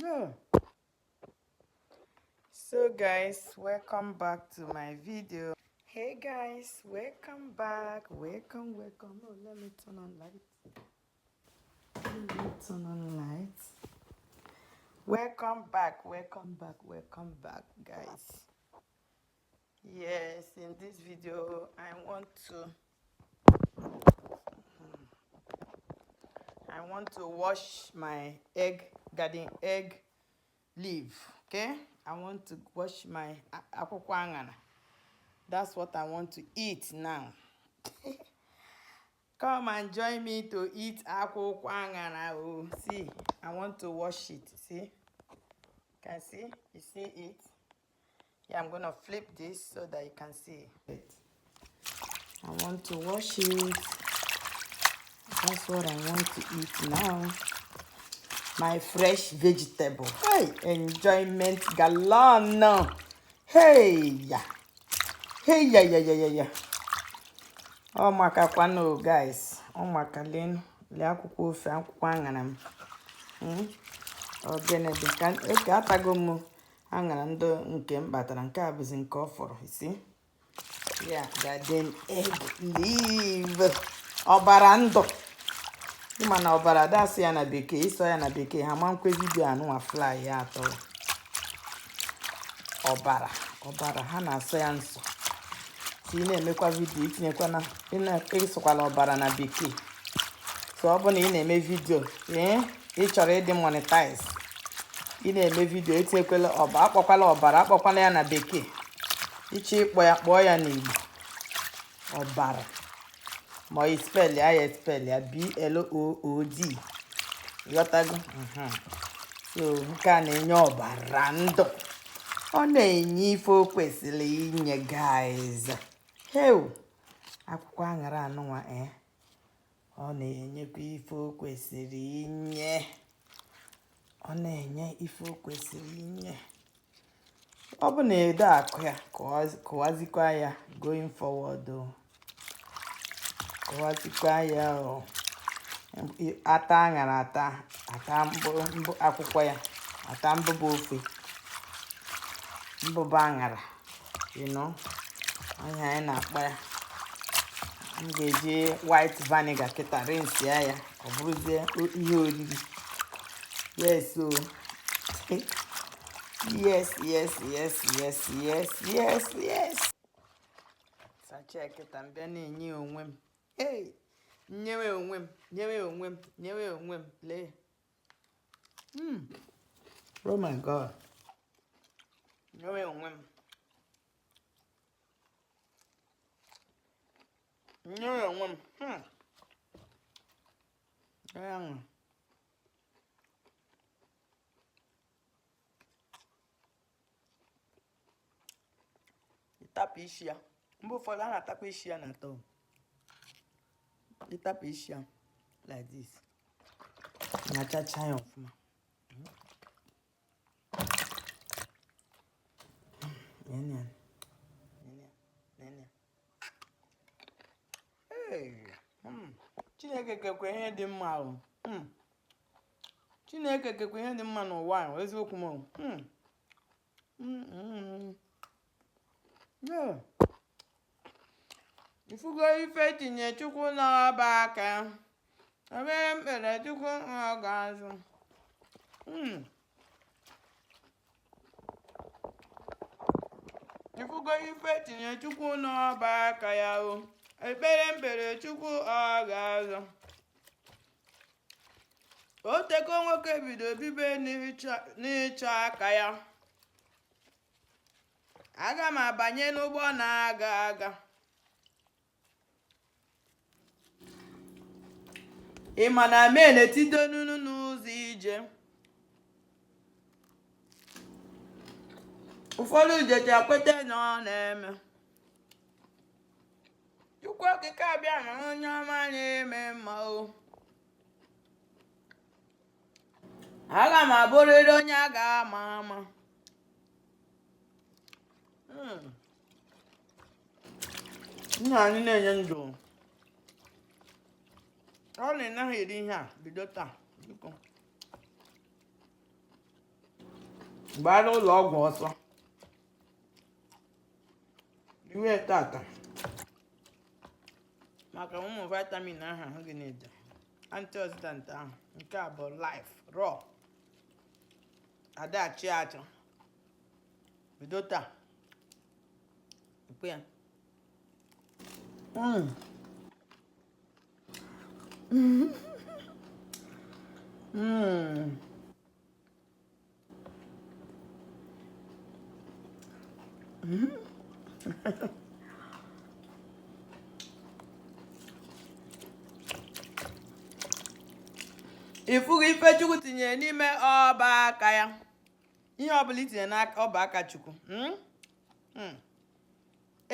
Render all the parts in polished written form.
Yeah. So guys, welcome back to my video. Hey guys, welcome back. Welcome. Oh, let me turn on lights. Welcome back, guys. Yes, in this video I want to wash my garden egg leaf. Okay, I want to wash my akwụkwọ aṅara. That's what I want to eat now. Come and join me to eat akwụkwọ aṅara. Oh, see, I want to wash it. See, can see? You see it? Yeah, I'm gonna flip this so that you can see it. I want to wash it. That's what I want to eat now. My fresh vegetable. Hey, enjoyment galore. Hey, yeah. Hey, yeah. Oh, makakwano, guys. Oh, makalin. Le akwụkwọ ofe akwụkwọ aṅara m. Ogene dị ka eke atago m aṅara ndị nke m kpatara, nke a bụzi nke ọ fọrọ. Isi ya garden egg leaf. Ọbara ndụ. Ịma na ọbara dasị ya na bekee, ịsọ ya na bekee, ha ma nkwe vidio anụnwa fly ya atọ. Ọbara ha na-asọ ya nsọ. Si ị na-emekwa vidio itinyekwa na ịsọkwala ọbara na bekee. So ọ bụ na ị na-eme vidio ị chọrọ ịdị monetize, ị na-eme vidio etinyekwala akpọkwala ọbara, akpọkwala ya na bekee. Iche ịkpọ ya kpọọ ya n'Igbo ọbara, ma ị spell ya BLOOD. Ghọtago? So nke a na-enye ọbara ndụ. Ọ na-enye ife o kwesịrị inye, guys. Heu, akwụkwọ aṅara anụnwa ọ na-enyekwa ife o kwesịrị inye. Ọ na-enye ife o kwesịrị inye. Ọ bụ na edo akụ ya, kụwazikwa ya going forward. Kụwazikwa ya ata aṅara ata akwụkwọ ya, ata mbụba ofe, mbụba aṅara, ihe anyị na-akpa ya. M ga-eji white vinegar kịta rinse ya, ọ bụrụzie ihe oriri. Yes, so yes. Sacha kịta m bịa na-enye onwe m. Hey, nyewe onwe m. Lee. Oh my God. Nyewe onwe m. Ịtapụ isi ya. Mgbe ụfọdụ a na-atapụ isi ya na-atọ. Ịtapụ isi ya like this. Na-achacha ya ọfụma. Nene. Hey. Chineke kekwe ihe dị mma ahụ. Chineke kekwe ihe dị mma n'ụwa ahụ, eziokwu m. Yeah. Ifugo ife tinye Chukwu n'ọba aka. Ebe mkpere Chukwu ọ ga-azụ. Ifugo ife tinye Chukwu n'ọba aka ya o. Ekpere mkpere Chukwu ọ ga-azụ. O teko nwoke bido bibe n'ịchọ aka ya. Aga m abanye n'ụgbọ na-aga. Ị ma na men etido nunu n'ụzọ ije. Ụfọdụ jeje akwete na ọ na-eme. Chukwu okike abịa na onye ọma na-eme mma o. Aga m abụrịrị onye a ga-ama ama. Nna anyị na-enye ndụ. Ọ na-enaghị eri ihe a bido taa. gbara ụlọ ọgwụ ọsọ iwe tata maka ụmụ vitamin ahụ gị na-eje antioxidant ahụ nke a bụ life raw adachi achọ bido taa ikpe ya ifugo ife Chukwu tinyere n'ime ọba aka ya ihe ọbụla itinye n'aka ọba aka Chukwu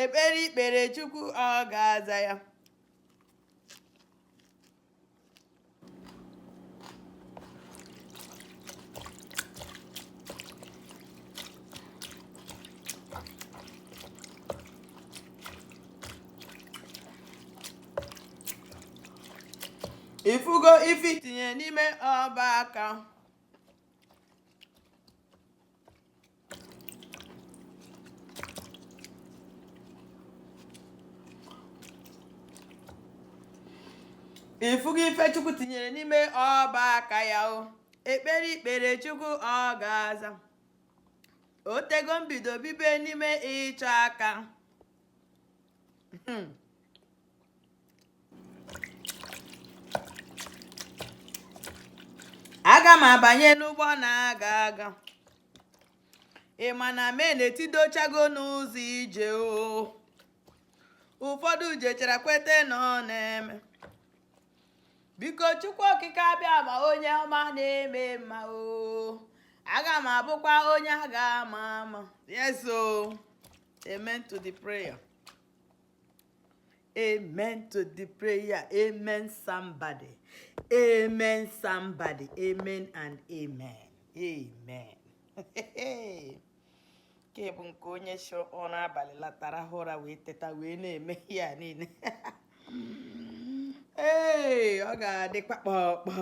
ekpere ikpere Chukwu ọ ga-aza ya ifugo ife itinye n'ime ọba aka ifugo ife Chukwu tinyere n'ime ọba aka ya o ekpere ikpere Chukwu ọ ga-aza otego mbido bibe n'ime ịchọ aka aga m abanye n'ụgbọ na-aga aga ịma na men etidochago n'ụzọ ije o ụfọdụ jechara kwete na ọ na-eme biko Chukwu okike abịa ma onye ọma na-eme mma o aga m abụkwa onye a ga-ama ama yes o amen to the prayer amen to the prayer amen somebody amen somebody amen and amen amen ke bụ nke onye so ọrụ abalị latara ụra wee teta wee na-eme ya niile ee ọ ga-adị kpakpọkpọ